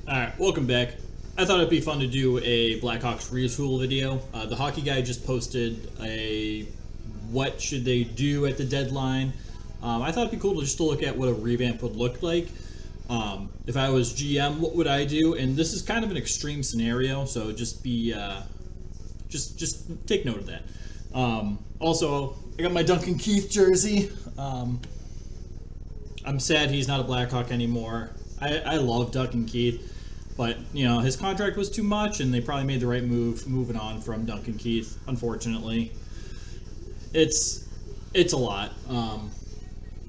Alright, welcome back. I thought it'd be fun to do a Blackhawks retool video. The hockey guy just posted a what should they do at the deadline. I thought it'd be cool to just to look at what a revamp would look like. If I was GM, what would I do? And this is kind of an extreme scenario, so just be just take note of that. Also, I got my Duncan Keith jersey. I'm sad he's not a Blackhawk anymore. I love Duncan Keith. But, you know, his contract was too much, and they probably made the right move moving on from Duncan Keith, unfortunately. It's a lot.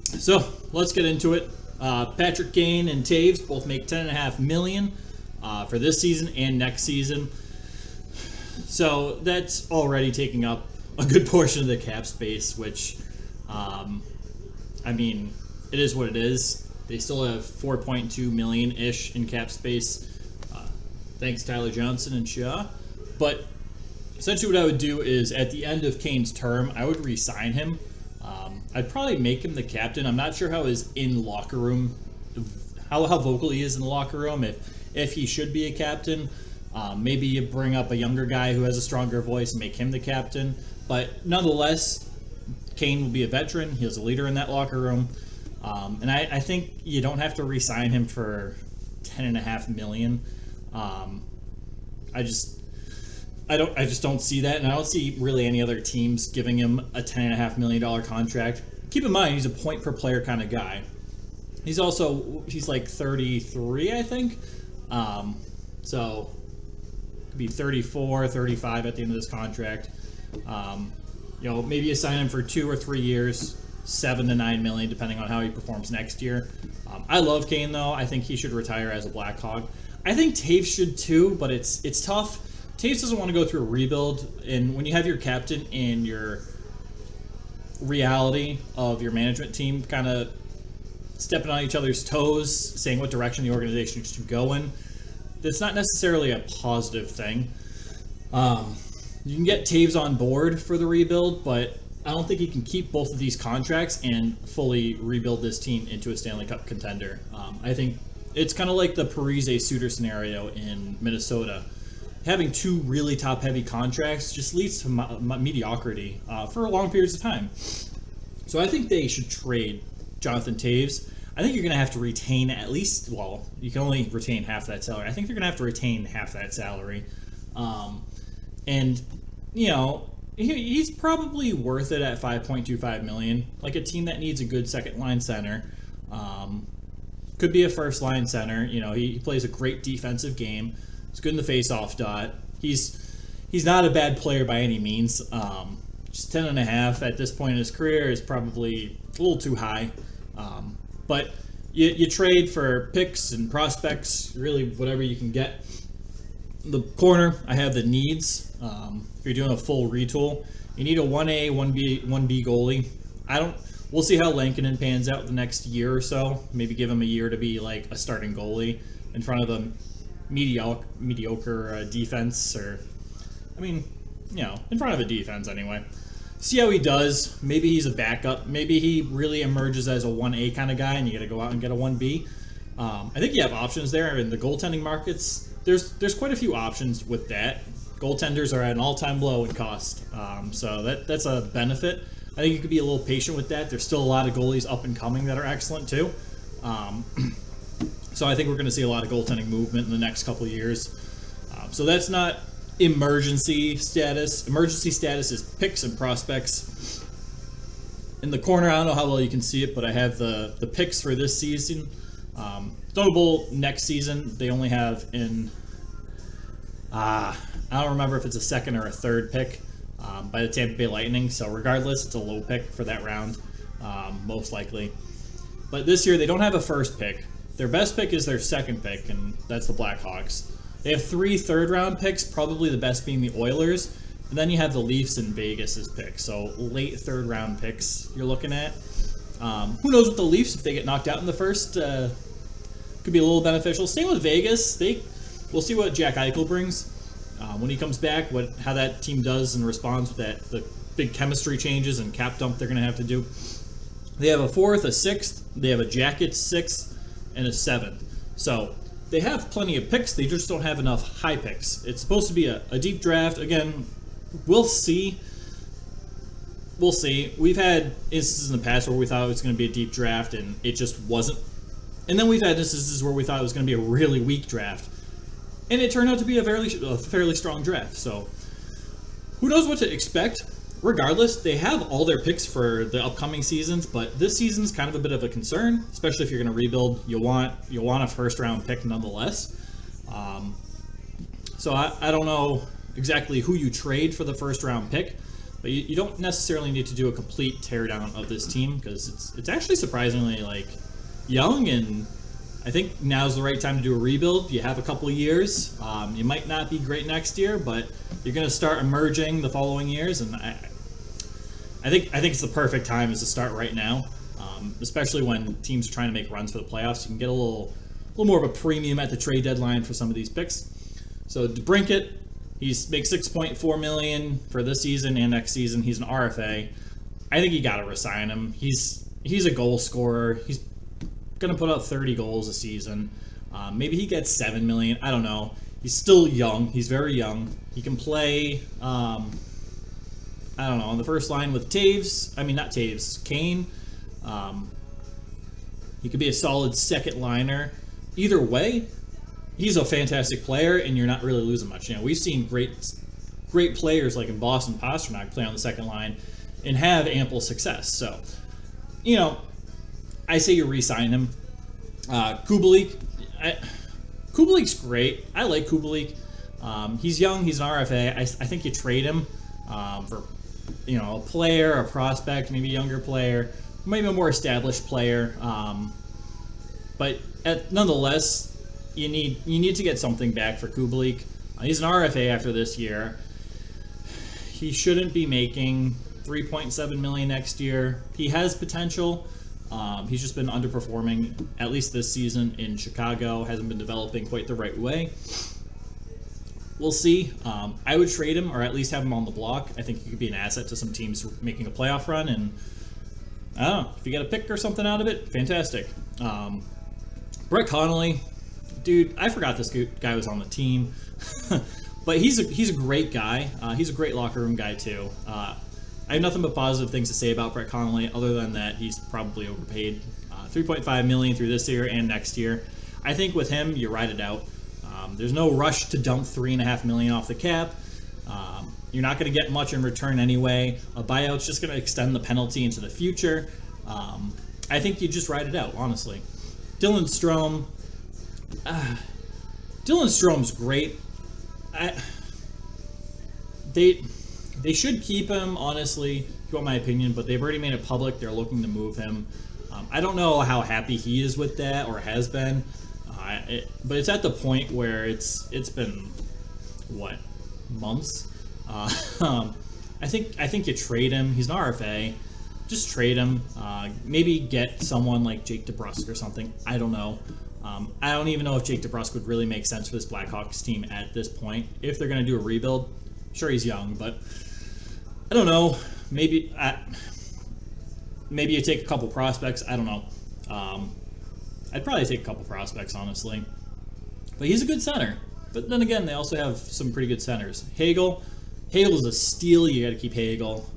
So, let's get into it. Patrick Kane and Toews both make $10.5 million for this season and next season. So, that's already taking up a good portion of the cap space, which, I mean, it is what it is. They still have $4.2 million-ish in cap space. Thanks Tyler Johnson and Shaw. But essentially what I would do is at the end of Kane's term, I would re-sign him. I'd probably make him the captain. I'm not sure how his in-locker room, how vocal he is in the locker room, if he should be a captain. Maybe you bring up a younger guy who has a stronger voice and make him the captain. But nonetheless, Kane will be a veteran. He was a leader in that locker room. And I think you don't have to re-sign him for $10.5 million. I just don't see that, and I don't see really any other teams giving him a $10.5 million contract. Keep in mind, he's a point per player kind of guy. He's like 33, I think. So could be 34, 35 at the end of this contract. You know, maybe you sign him for 2 or 3 years, $7 to $9 million, depending on how he performs next year. I love Kane though. I think he should retire as a Blackhawk. I think Toews should too, but it's tough. Toews doesn't want to go through a rebuild, and when you have your captain and your reality of your management team kind of stepping on each other's toes, saying what direction the organization should go in, that's not necessarily a positive thing. You can get Toews on board for the rebuild, but I don't think he can keep both of these contracts and fully rebuild this team into a Stanley Cup contender. I think it's kind of like the Parise-Suter scenario in Minnesota. Having two really top-heavy contracts just leads to mediocrity for long periods of time. So I think they should trade Jonathan Toews. I think you're going to have to retain at least, well, you can only retain half that salary. I think they're going to have to retain half that salary. And, you know, he's probably worth it at $5.25 million. Like a team that needs a good second-line center. Could be a first-line center. You know, he plays a great defensive game. He's good in the face-off dot. He's not a bad player by any means. Just 10.5 at this point in his career is probably a little too high. But you trade for picks and prospects, really whatever you can get. The corner, I have the needs. If you're doing a full retool, you need a 1A, 1B goalie. We'll see how Lankinen pans out the next year or so. Maybe give him a year to be like a starting goalie in front of a mediocre defense, or, I mean, you know, in front of a defense anyway. See how he does. Maybe he's a backup. Maybe he really emerges as a 1A kind of guy, and you got to go out and get a 1B. I think you have options there in the goaltending markets. There's quite a few options with that. Goaltenders are at an all-time low in cost, so that's a benefit. I think you could be a little patient with that. There's still a lot of goalies up and coming that are excellent too. So I think we're going to see a lot of goaltending movement in the next couple of years. So that's not emergency status. Emergency status is picks and prospects. In the corner, I don't know how well you can see it, but I have the picks for this season. Notable next season, they only have in, I don't remember if it's a second or a third pick by the Tampa Bay Lightning. So regardless, it's a low pick for that round, most likely. But this year, they don't have a first pick. Their best pick is their second pick, and that's the Blackhawks. They have 3 third-round picks, probably the best being the Oilers. And then you have the Leafs and Vegas as picks. So late third-round picks you're looking at. Who knows with the Leafs, if they get knocked out in the first, could be a little beneficial. Same with Vegas. We'll see what Jack Eichel brings when he comes back, how that team does and responds with the big chemistry changes and cap dump they're going to have to do. They have a 4th, a 6th. They have a Jackets 6th and a 7th. So they have plenty of picks. They just don't have enough high picks. It's supposed to be a deep draft. Again, we'll see. We'll see. We've had instances in the past where we thought it was going to be a deep draft and it just wasn't. And then we've had instances where we thought it was going to be a really weak draft. And it turned out to be a fairly strong draft. So who knows what to expect. Regardless, they have all their picks for the upcoming seasons, but this season's kind of a bit of a concern, especially if you're going to rebuild. You'll want a first-round pick nonetheless. So I don't know exactly who you trade for the first-round pick, but you don't necessarily need to do a complete teardown of this team because it's actually surprisingly like young, and I think now's the right time to do a rebuild. You have a couple of years. You might not be great next year, but you're going to start emerging the following years, and I think it's the perfect time is to start right now, especially when teams are trying to make runs for the playoffs. You can get a little more of a premium at the trade deadline for some of these picks. So Debrincat, he's makes $6.4 million for this season and next season. He's an RFA. I think you got to resign him. He's a goal scorer. He's going to put up 30 goals a season. Maybe he gets $7 million. I don't know. He's still young. He's very young. He can play. I don't know, on the first line with Toews. I mean, not Toews, Kane. He could be a solid second liner. Either way, he's a fantastic player, and you're not really losing much. You know, we've seen great players like in Boston, Pasternak play on the second line and have ample success. So, you know, I say you re-sign him. Kubelik, Kubelik's great. I like Kubelik. He's young. He's an RFA. I think you trade him for, you know, a player, a prospect, maybe a younger player, maybe a more established player. But nonetheless, you need to get something back for Kubelik. He's an RFA after this year. He shouldn't be making $3.7 million next year. He has potential. He's just been underperforming, at least this season in Chicago. Hasn't been developing quite the right way. We'll see. I would trade him, or at least have him on the block. I think he could be an asset to some teams making a playoff run, and I don't know, if you get a pick or something out of it, fantastic. Brett Connolly, dude, I forgot this guy was on the team, but he's a great guy. He's a great locker room guy too. I have nothing but positive things to say about Brett Connolly, other than that he's probably overpaid. $3.5 million through this year and next year. I think with him, you ride it out. There's no rush to dump $3.5 million off the cap. You're not going to get much in return anyway. A buyout's just going to extend the penalty into the future. I think you just ride it out, honestly. Dylan Strome's great. They should keep him, honestly, if you want my opinion, but they've already made it public. They're looking to move him. I don't know how happy he is with that, or has been. But it's at the point where it's been what, months. I think you trade him. He's an RFA. Just trade him. Maybe get someone like Jake DeBrusk or something. I don't know. I don't even know if Jake DeBrusk would really make sense for this Blackhawks team at this point. If they're going to do a rebuild, sure, he's young, but I don't know. Maybe you take a couple prospects. I don't know. I'd probably take a couple prospects, honestly. But he's a good center. But then again, they also have some pretty good centers. Hagel's a steal. You got to keep Hagel.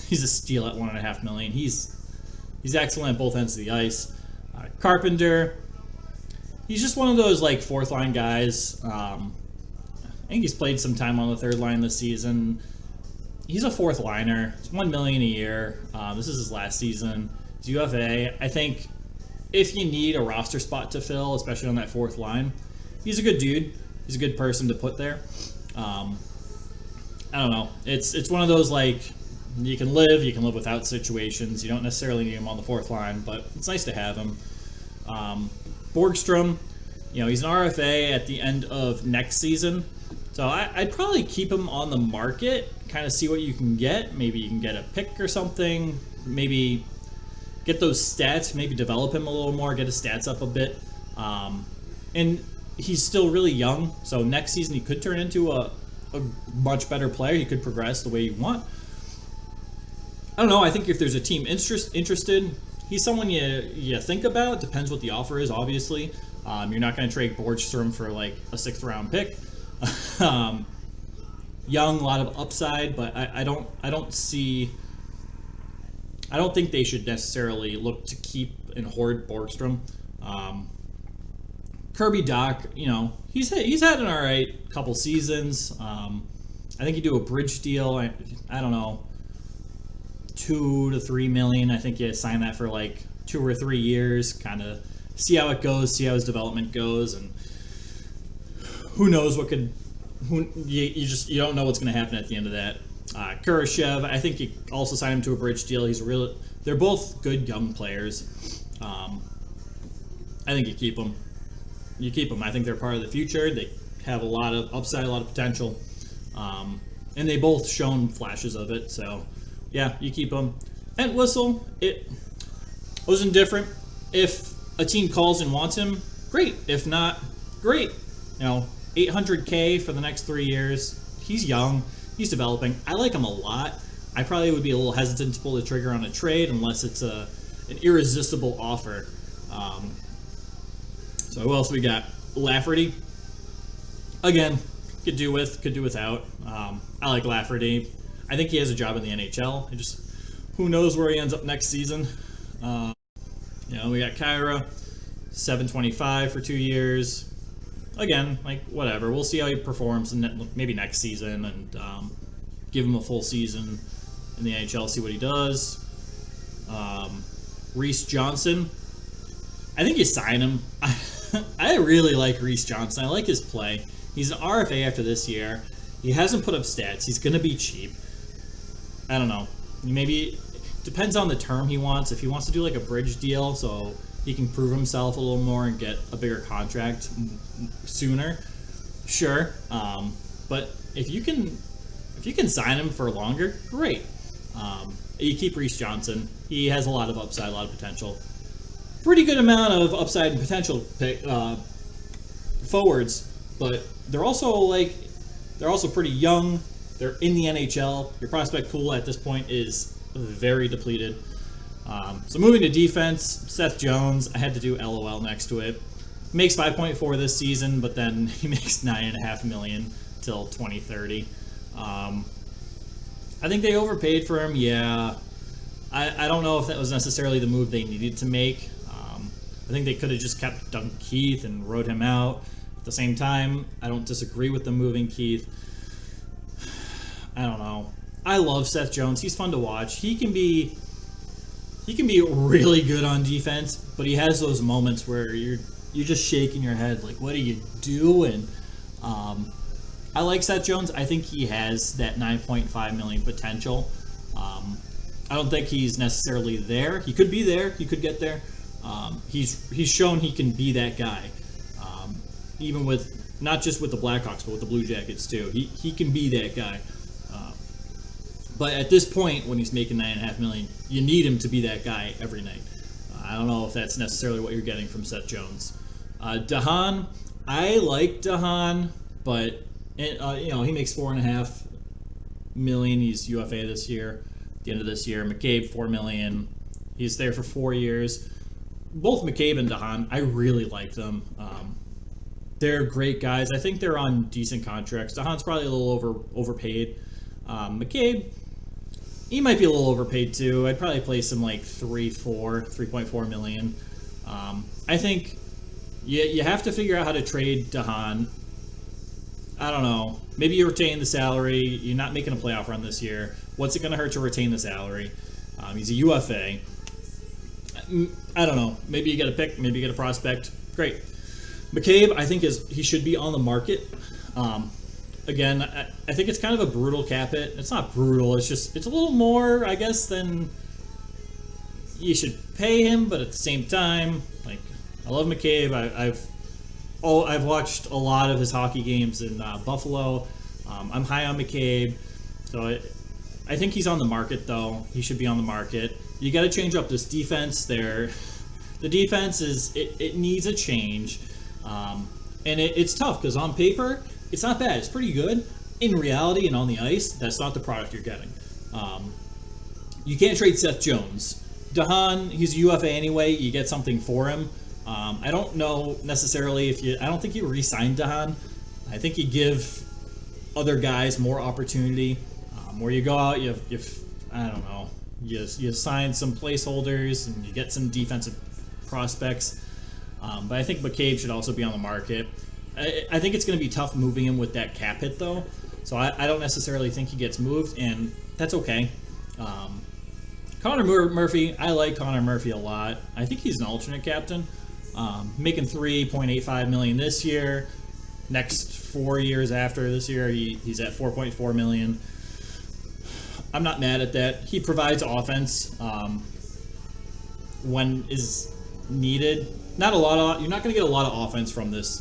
He's a steal at $1.5 million. He's excellent at both ends of the ice. Carpenter, he's just one of those like fourth line guys. I think he's played some time on the third line this season. He's a fourth liner. It's $1 million a year. This is his last season. He's UFA. I think if you need a roster spot to fill, especially on that fourth line, he's a good dude. He's a good person to put there. I don't know. It's one of those like you can live without situations. You don't necessarily need him on the fourth line, but it's nice to have him. Borgstrom, he's an RFA at the end of next season. So I'd probably keep him on the market, kind of see what you can get. Maybe you can get a pick or something. Maybe get those stats, maybe develop him a little more, get his stats up a bit. And he's still really young, so next season he could turn into a much better player. He could progress the way you want. I don't know. I think if there's a team interested, he's someone you think about. Depends what the offer is, obviously. You're not going to trade Borgstrom for like a 6th round pick. um, Young, a lot of upside, but I don't think they should necessarily look to keep and hoard Borgstrom. Kirby Doc, he's had an all right couple seasons. I think you do a bridge deal. I don't know, 2 to 3 million. I think you sign that for like 2 or 3 years. Kind of see how it goes, see how his development goes, and who knows what could. You don't know what's going to happen at the end of that. Kurashev, I think you also sign him to a bridge deal. They're both good young players. I think you keep them. I think they're part of the future. They have a lot of upside, a lot of potential, and they both shown flashes of it. So, yeah, you keep them. And Whistle, it was indifferent. If a team calls and wants him, great. If not, great. $800K for the next 3 years. He's young. He's developing. I like him a lot. I probably would be a little hesitant to pull the trigger on a trade unless it's an irresistible offer. So who else we got? Lafferty. Again, could do with, could do without. I like Lafferty. I think he has a job in the NHL. Who knows where he ends up next season. We got Kyra, $725 for 2 years. Again, whatever. We'll see how he performs maybe next season and give him a full season in the NHL, see what he does. Reese Johnson. I think you sign him. I really like Reese Johnson. I like his play. He's an RFA after this year. He hasn't put up stats. He's going to be cheap. I don't know. Maybe depends on the term he wants. If he wants to do a bridge deal so he can prove himself a little more and get a bigger contract sooner, sure. But if you can sign him for longer, great. You keep Reese Johnson. He has a lot of upside, a lot of potential. Pretty good amount of upside and potential forwards, but they're also pretty young. They're in the NHL. Your prospect pool at this point is very depleted. So moving to defense, Seth Jones, I had to do LOL next to it. Makes 5.4 this season, but then he makes $9.5 million till 2030. I think they overpaid for him. Yeah, I don't know if that was necessarily the move they needed to make. I think they could have just kept Duncan Keith and rode him out. At the same time, I don't disagree with them moving Keith. I don't know. I love Seth Jones. He's fun to watch. He can be really good on defense, but he has those moments where you're just shaking your head like, what are you doing? I like Seth Jones. I think he has that $9.5 million potential. I don't think he's necessarily there. He could be there. He could get there. He's shown he can be that guy. Even with not just with the Blackhawks, but with the Blue Jackets too. He can be that guy. But at this point, when he's making $9.5 million, you need him to be that guy every night. I don't know if that's necessarily what you're getting from Seth Jones. Haan, I like Haan, but he makes $4.5 million. He's UFA this year. At the end of this year, McCabe $4 million. He's there for 4 years. Both McCabe and Haan, I really like them. They're great guys. I think they're on decent contracts. Haan's probably a little overpaid. McCabe, he might be a little overpaid too. I'd probably place him 3.4 million. I think you have to figure out how to trade Haan. I don't know. Maybe you retain the salary. You're not making a playoff run this year. What's it going to hurt to retain the salary? He's a UFA. I don't know. Maybe you get a pick. Maybe you get a prospect. Great. McCabe, I think he should be on the market. Again, I think it's kind of a brutal cap hit. It's not brutal. It's a little more, I guess, than you should pay him. But at the same time, I love McCabe. I've watched a lot of his hockey games in Buffalo. I'm high on McCabe, so I think he's on the market. Though he should be on the market. You got to change up this defense. The defense it needs a change, and it's tough because on paper, it's not bad. It's pretty good. In reality and on the ice, that's not the product you're getting. You can't trade Seth Jones. Haan, he's a UFA anyway. You get something for him. I don't know necessarily if you. I don't think you re-signed Haan. I think you give other guys more opportunity. Where you go out, I don't know. You sign some placeholders and you get some defensive prospects. But I think McCabe should also be on the market. I think it's going to be tough moving him with that cap hit, though. So I don't necessarily think he gets moved, and that's okay. Connor Murphy, I like Connor Murphy a lot. I think he's an alternate captain. Making $3.85 million this year. Next 4 years after this year, he's at $4.4 million. I'm not mad at that. He provides offense when is needed. Not a lot of. You're not going to get a lot of offense from this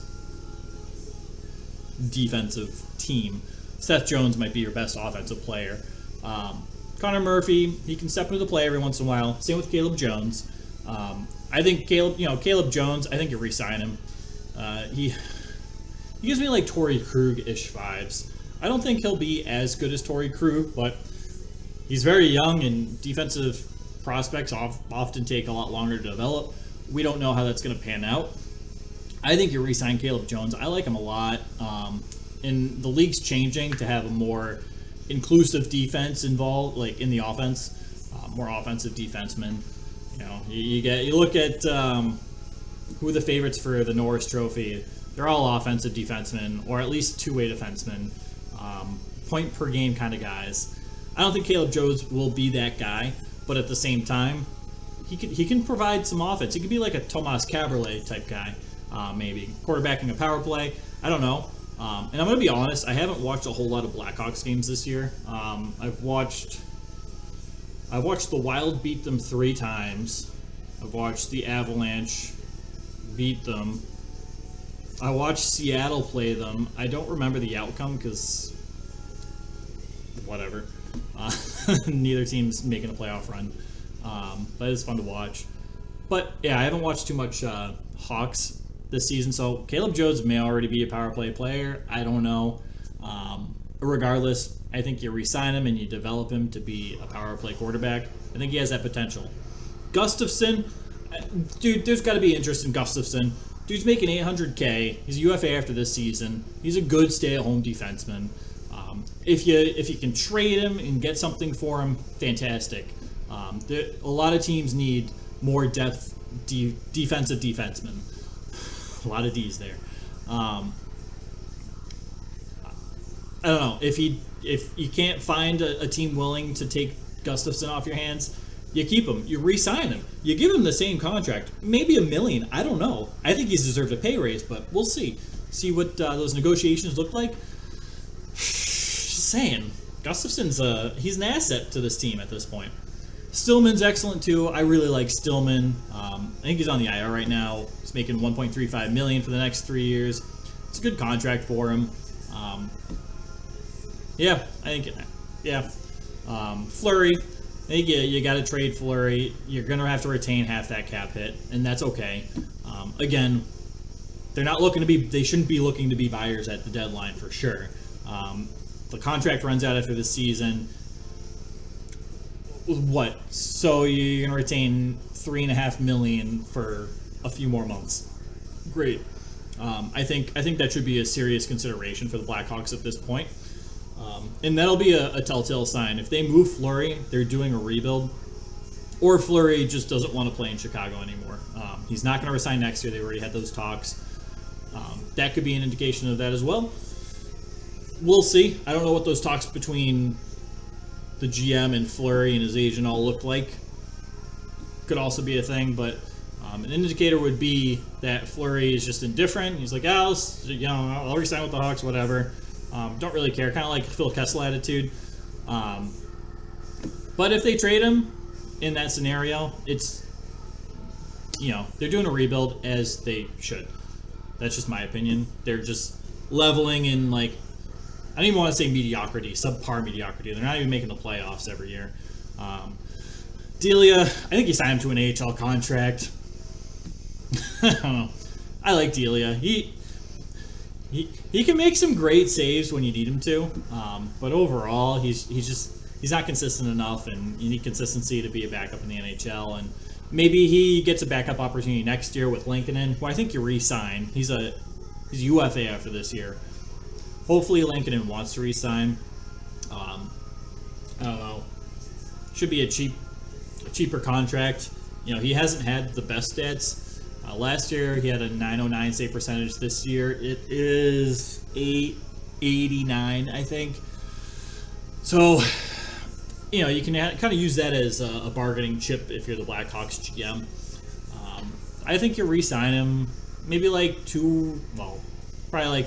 defensive team. Seth Jones might be your best offensive player. Connor Murphy, he can step into the play every once in a while. Same with Caleb Jones. I think Caleb Jones, I think you re-sign him. He gives me like Torrey Krug-ish vibes. I don't think he'll be as good as Torrey Krug, but he's very young, and defensive prospects often take a lot longer to develop. We don't know how that's going to pan out. I think you re-sign Caleb Jones. I like him a lot. And the league's changing to have a more inclusive defense involved, like in the offense, more offensive defensemen. You look at who are the favorites for the Norris Trophy. They're all offensive defensemen, or at least two-way defensemen, point per game kind of guys. I don't think Caleb Jones will be that guy, but at the same time, he can provide some offense. He could be like a Tomas Caberlet type guy, maybe quarterbacking a power play. I don't know. And I'm going to be honest, I haven't watched a whole lot of Blackhawks games this year. I've watched the Wild beat them 3 times. I've watched the Avalanche beat them. I watched Seattle play them. I don't remember the outcome because whatever. Neither team's making a playoff run. But it's fun to watch. But yeah, I haven't watched too much Hawks this season, so Caleb Jones may already be a power play player. I don't know. Regardless, I think you re-sign him and you develop him to be a power play quarterback. I think he has that potential. Gustafson, dude, there's got to be interest in Gustafson. Dude's making $800K. He's a UFA after this season. He's a good stay-at-home defenseman. If you can trade him and get something for him, fantastic. A lot of teams need more depth defensive defensemen. A lot of D's there. I don't know if you can't find a team willing to take Gustafson off your hands, you keep him. You re-sign him. You give him the same contract, maybe $1 million. I don't know. I think he's deserved a pay raise, but we'll see. See what those negotiations look like. Just saying, Gustafson's he's an asset to this team at this point. Stillman's excellent too. I really like Stillman. I think he's on the IR right now. He's making $1.35 million for the next 3 years. It's a good contract for him. Fleury. I think you got to trade Fleury. You're gonna have to retain half that cap hit, and that's okay. Again, they're not looking to be. They shouldn't be looking to be buyers at the deadline for sure. The contract runs out after this season. What? So you're gonna retain $3.5 million for a few more months. Great. I think that should be a serious consideration for the Blackhawks at this point. And that'll be a telltale sign. If they move Fleury, they're doing a rebuild. Or Fleury just doesn't want to play in Chicago anymore. He's not going to resign next year. They already had those talks. That could be an indication of that as well. We'll see. I don't know what those talks between the GM and Fleury and his agent all look like. Could also be a thing, but an indicator would be that Fleury is just indifferent. He's like, I'll resign with the Hawks, whatever. Don't really care. Kind of like Phil Kessel attitude. But if they trade him in that scenario, it's, they're doing a rebuild as they should. That's just my opinion. They're just leveling in, like, I don't even want to say mediocrity, subpar mediocrity. They're not even making the playoffs every year. Delia, I think he signed him to an AHL contract. I don't know. I like Delia. He can make some great saves when you need him to, but overall, he's not consistent enough, and you need consistency to be a backup in the NHL. And Maybe he gets a backup opportunity next year with Lankinen, who I think you re-sign. He's UFA after this year. Hopefully Lankinen wants to re-sign. I don't know. Should be a cheaper contract. You know, he hasn't had the best stats. Last year he had a 909 save percentage. This year it is 889, I think. So, you know, you can kind of use that as a bargaining chip if you're the Blackhawks GM. I think you re-sign him, maybe like probably like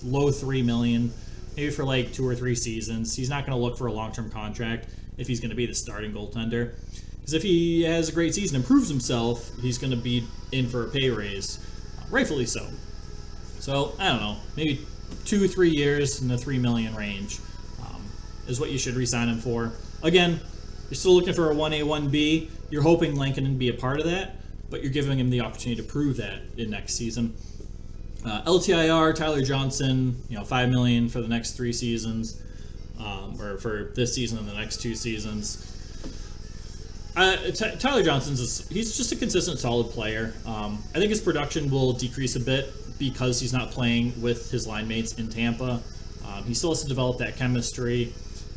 low $3 million, maybe for like 2 or 3 seasons. He's not going to look for a long-term contract if he's going to be the starting goaltender. Because if he has a great season and proves himself, he's going to be in for a pay raise, rightfully so. So, I don't know, maybe 2-3 years in the $3 million range is what you should re-sign him for. Again, you're still looking for a 1A, 1B. You're hoping Lankinen can be a part of that, but you're giving him the opportunity to prove that in next season. LTIR, Tyler Johnson, $5 million for the next 3 seasons, or for this season and the next 2 seasons. Tyler he's just a consistent, solid player. I think his production will decrease a bit because he's not playing with his line mates in Tampa. He still has to develop that chemistry.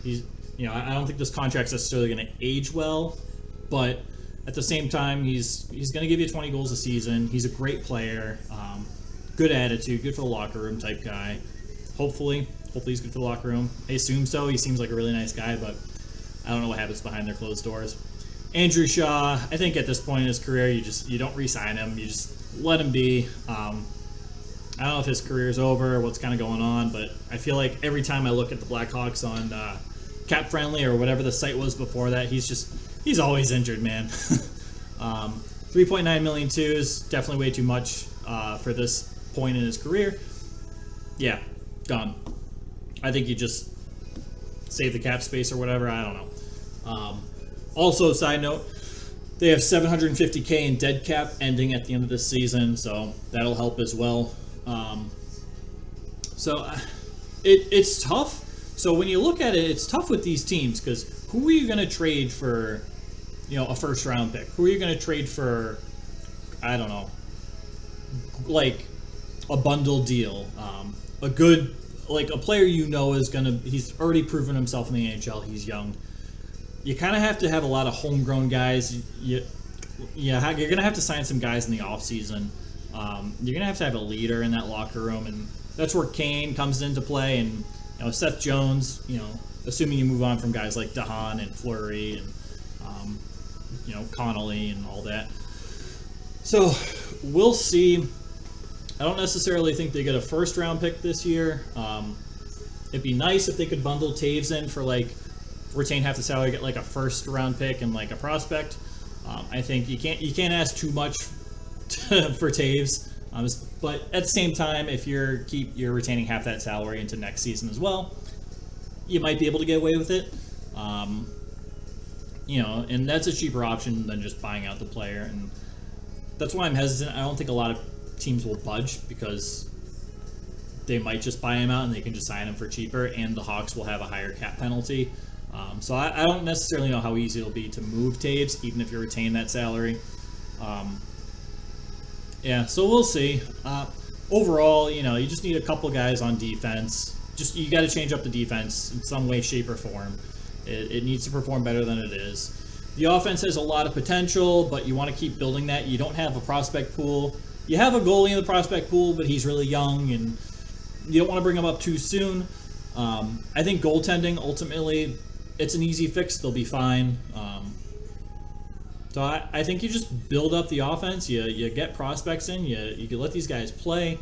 I don't think this contract's necessarily going to age well, but at the same time, he's going to give you 20 goals a season. He's a great player, good attitude, good for the locker room type guy. Hopefully he's good for the locker room. I assume so. He seems like a really nice guy, but I don't know what happens behind their closed doors. Andrew Shaw, I think at this point in his career, you don't re-sign him. You just let him be. I don't know if his career's over or what's kind of going on, but I feel like every time I look at the Blackhawks on Cap Friendly or whatever the site was before that, he's always injured, man. 3.9 million too is definitely way too much for this point in his career. Yeah, done. I think you just save the cap space or whatever. I don't know. Also, side note, they have $750K in dead cap ending at the end of this season, so that'll help as well. It's tough. So when you look at it, it's tough with these teams because who are you going to trade for, a first round pick? Who are you going to trade for, I don't know, like a bundle deal? A good, like a player he's already proven himself in the NHL. He's young. You kind of have to have a lot of homegrown guys. You're going to have to sign some guys in the offseason. You're going to have a leader in that locker room, and that's where Kane comes into play, and Seth Jones, assuming you move on from guys like Haan and Fleury and, Connolly and all that. So we'll see. I don't necessarily think they get a first-round pick this year. It'd be nice if they could bundle Toews in for, retain half the salary, get, a first-round pick and, a prospect. I think you can't ask too much for Toews, but at the same time, if you're retaining half that salary into next season as well, you might be able to get away with it. And that's a cheaper option than just buying out the player, and that's why I'm hesitant. I don't think a lot of teams will budge because they might just buy him out and they can just sign him for cheaper, and the Hawks will have a higher cap penalty. So I don't necessarily know how easy it'll be to move Toews, even if you retain that salary. So we'll see. Overall, you just need a couple guys on defense. You got to change up the defense in some way, shape, or form. It needs to perform better than it is. The offense has a lot of potential, but you want to keep building that. You don't have a prospect pool. You have a goalie in the prospect pool, but he's really young, and you don't want to bring him up too soon. I think goaltending, ultimately, it's an easy fix. They'll be fine. So I think you just build up the offense. You get prospects in. You let these guys play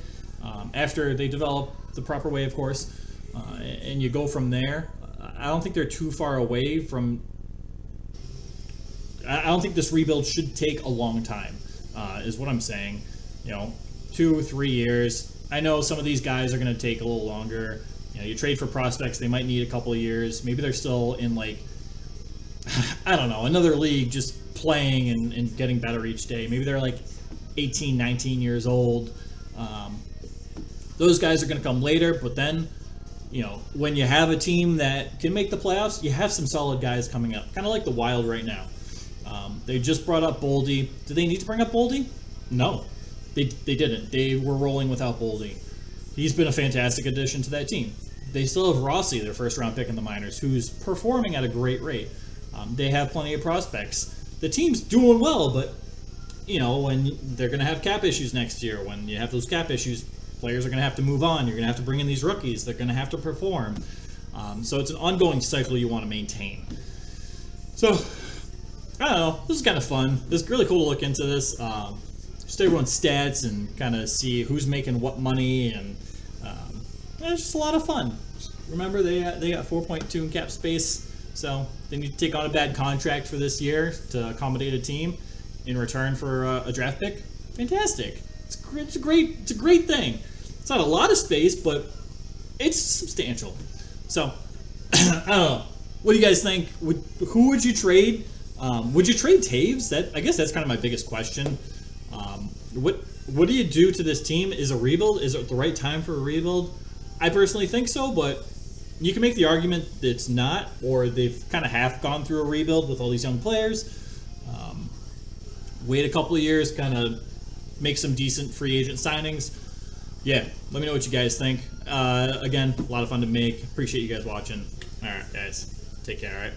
after they develop the proper way, of course, and you go from there. I don't think they're too far away from. I don't think this rebuild should take a long time, is what I'm saying. 2-3 years. I know some of these guys are going to take a little longer. You trade for prospects, they might need a couple of years. Maybe they're still in I don't know, another league just playing and getting better each day. Maybe they're 18, 19 years old. Those guys are going to come later, but then, when you have a team that can make the playoffs, you have some solid guys coming up, kind of like the Wild right now. They just brought up Boldy. Do they need to bring up Boldy? No, they didn't. They were rolling without Boldy. He's been a fantastic addition to that team. They still have Rossi, their first-round pick in the minors, who's performing at a great rate. They have plenty of prospects. The team's doing well, but when they're going to have cap issues next year, when you have those cap issues, players are going to have to move on. You're going to have to bring in these rookies. They're going to have to perform. So it's an ongoing cycle you want to maintain. So, I don't know. This is kind of fun. It's really cool to look into this. Just everyone's stats and kind of see who's making what money, and it's just a lot of fun. Remember, they got 4.2 in cap space, so they need to take on a bad contract for this year to accommodate a team in return for a draft pick. Fantastic. It's a great thing. It's not a lot of space, but it's substantial. So, I don't know. What do you guys think? Who would you trade? Would you trade Toews? I guess that's kind of my biggest question. What do you do to this team? Is a rebuild? Is it the right time for a rebuild? I personally think so, but you can make the argument that it's not, or they've kind of half gone through a rebuild with all these young players. Wait a couple of years, kind of make some decent free agent signings. Yeah, let me know what you guys think. Again, a lot of fun to make. Appreciate you guys watching. All right, guys. Take care, all right?